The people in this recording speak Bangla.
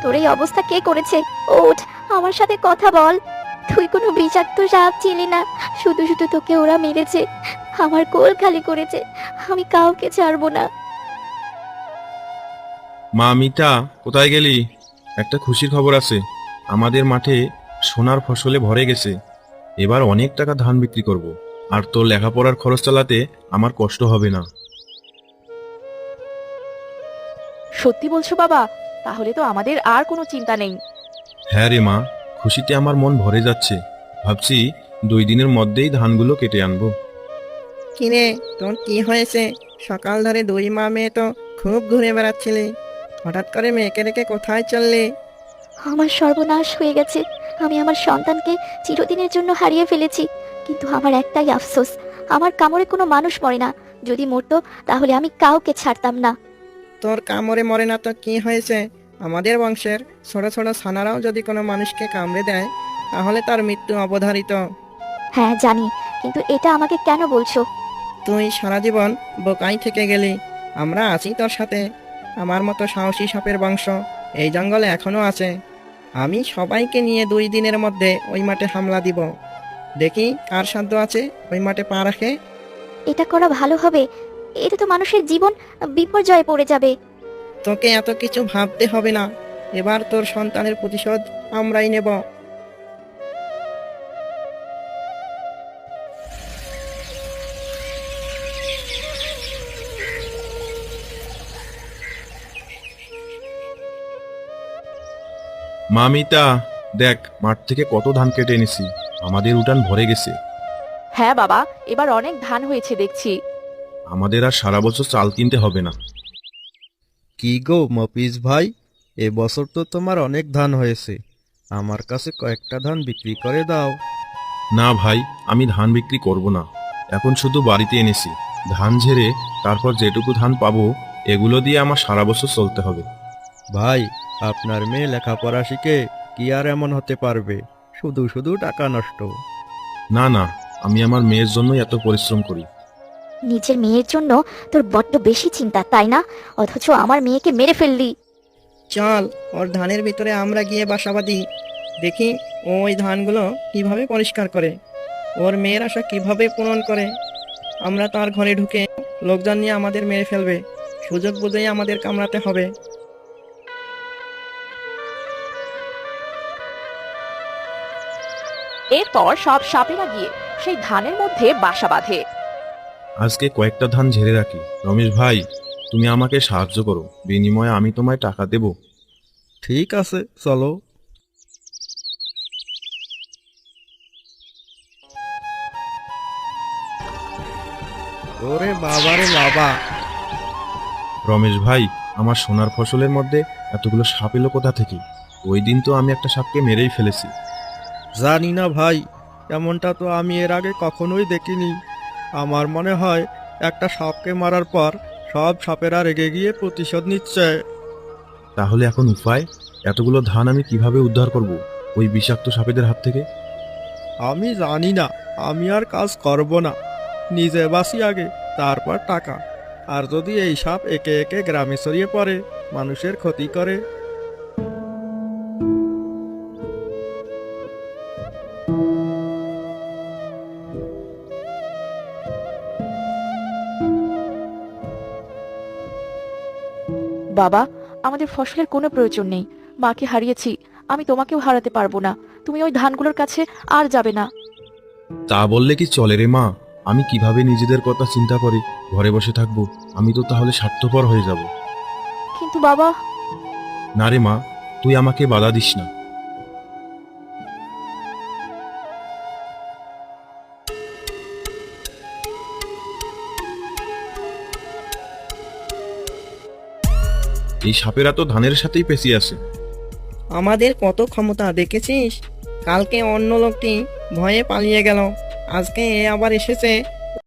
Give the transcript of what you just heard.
তোর এই অবস্থা কে করেছে? ওঠ, আমার সাথে কথা বল। তুই কোনো বিষাক্ত সাপ ছিলি না, শুধু শুধু তোকে ওরা মেরেছে, আমার কোল খালি করেছে। আমি কাউকে ছাড়বো না। মা মিতা, কোথায় গেলি? একটা খুশির খবর আছে। আমাদের মাঠে সোনার ফসলে ভরে গেছে। এবার অনেক টাকা ধান বিক্রি করব। আর তোর লেখাপড়ার খরচ চালাতে আমার কষ্ট হবে না। সত্যি বলছো বাবা? তাহলে তো আমাদের আর কোনো চিন্তা নেই। হ্যাঁ রে মা, খুশিতে আমার মন ভরে যাচ্ছে। ভাবছি 2 দিনের মধ্যেই ধানগুলো কেটে আনবো। কিরে, তোর কি হয়েছে? সকাল ধরে দুই মা মেয়ে তো খুব ঘুরে বেড়াচ্ছিলে, হঠাৎ করে মেয়েকে রেখে কোথায় চললে? আমার সর্বনাশ হয়ে গেছে। আমি আমার সন্তানকে চিরদিনের জন্য হারিয়ে ফেলেছি। কিন্তু আমার একটাই আফসোস, আমার কামড়ে কোনো মানুষ মরে না। যদি মরতো তাহলে আমি কাউকে ছাড়তাম না। তোর কামড়ে মরে না তো কি হয়েছে? আমাদের বংশের ছোট ছোট ছানারাও যদি কোনো মানুষকে কামড়ে দেয়, তাহলে তার মৃত্যু অবধারিত। হ্যাঁ জানি, কিন্তু এটা আমাকে কেন বলছো? তুই সারা জীবন বোকাই থেকে গেলি। আমরা আছি তোর সাথে। আমার মতো সাহসী সাপের বংশ এই জঙ্গলে এখনো আছে। আমি সবাইকে নিয়ে 2 দিনের মধ্যে ওই মাঠে হামলা দিব। দেখি কার সাধ্য আছে ওই মাঠে পা রাখে। এটা করা ভালো হবে? এতে তো মানুষের জীবন বিপর্যয়ে পড়ে যাবে। তোকে এত কিছু ভাবতে হবে না। এবার তোর সন্তানের প্রতিশোধ আমরাই নেব। মা মিতা, দেখ মাঠ থেকে কত ধান কেটে এনেছি। আমাদের উঠান ভরে গেছে। হ্যাঁ বাবা, এবার অনেক ধান হয়েছে দেখছি। আমাদের আর সারা বছর চাল কিনতে হবে না। কি গো মফিজ ভাই, এবছর তো তোমার অনেক ধান হয়েছে, আমার কাছে কয়েকটা ধান বিক্রি করে দাও। না ভাই, আমি ধান বিক্রি করব না। এখন শুধু বাড়িতে এনেছি। ধান ঝেড়ে তারপর যেটুকু ধান পাবো এগুলো দিয়ে আমার সারা বছর চলতে হবে। ভাই, আপনার মেয়ে লেখাপড়া শিখে কি আর এমন হতে পারবে? শুধু শুধু টাকা নষ্ট। না না, আমি আমার মেয়ের জন্যই এত পরিশ্রম করি। নিজের মেয়ের জন্য তোর বড্ড বেশি চিন্তা, তাই না? অথচ আমার মেয়েকে মেরে ফেললি। চল, ওর ধানের ভিতরে আমরা গিয়ে বাসা বাঁধি। দেখি ও ওই ধানগুলো কিভাবে পরিষ্কার করে, ওর মেয়ের আশা কিভাবে পূরণ করে। আমরা তার ঘরে ঢুকে লোকজন নিয়ে আমাদের মেরে ফেলবে। সুযোগ বুঝেই আমাদের কামড়াতে হবে। এরপর সব সাপেরা গিয়ে সেই ধানের মধ্যে বাসা বাঁধে। আজকে কয়েকটা ধান ঝেড়ে রাখি। রমেশ ভাই, তুমি আমাকে সাহায্য করো, বিনিময়ে আমি তোমায় টাকা দেব। ঠিক আছে, চলো। ওরে বাবা রে বাবা! রমেশ ভাই, আমার সোনার ফসলের মধ্যে এতগুলো সাপ এলো কোথা থেকে? ওই দিন তো আমি একটা সাপকে মেরেই ফেলেছি। জানি না ভাই, এমনটা তো আমি এর আগে কখনোই দেখিনি। আমার মনে হয় একটা সাপকে মারার পর সব সাপেরা রেগে গিয়ে প্রতিশোধ নিচ্ছে। তাহলে এখন উপায়? এতগুলো ধান আমি কিভাবে উদ্ধার করব ওই বিষাক্ত সাপেদের হাত থেকে? আমি জানি না, আমি আর কাজ করব না। নিজে বাঁচি আগে, তারপর টাকা। আর যদি এই সাপ একে একে গ্রামে ছড়িয়ে পড়ে, মানুষের ক্ষতি করে। বাবা, আমাদের ফসলের কোনো প্রয়োজন নেই। মাকে হারিয়েছি, আমি তোমাকেও হারাতে পারবো না। তুমি ওই ধানগুলোর কাছে আর যাবে না। তা বললে কি চলে রে মা? আমি কিভাবে নিজেদের কথা চিন্তা করি ঘরে বসে থাকবো? আমি তো তাহলে স্বার্থপর হয়ে যাব। কিন্তু বাবা। না রে মা, তুই আমাকে বাধা দিস না। এই সাপেরা তো ধানের সাথেই পেঁচিয়ে আছে। আমাদের কত ক্ষমতা দেখেছিস? কালকে অন্য লোকটি ভয়ে পালিয়ে গেল, আজকে এ আবার এসেছে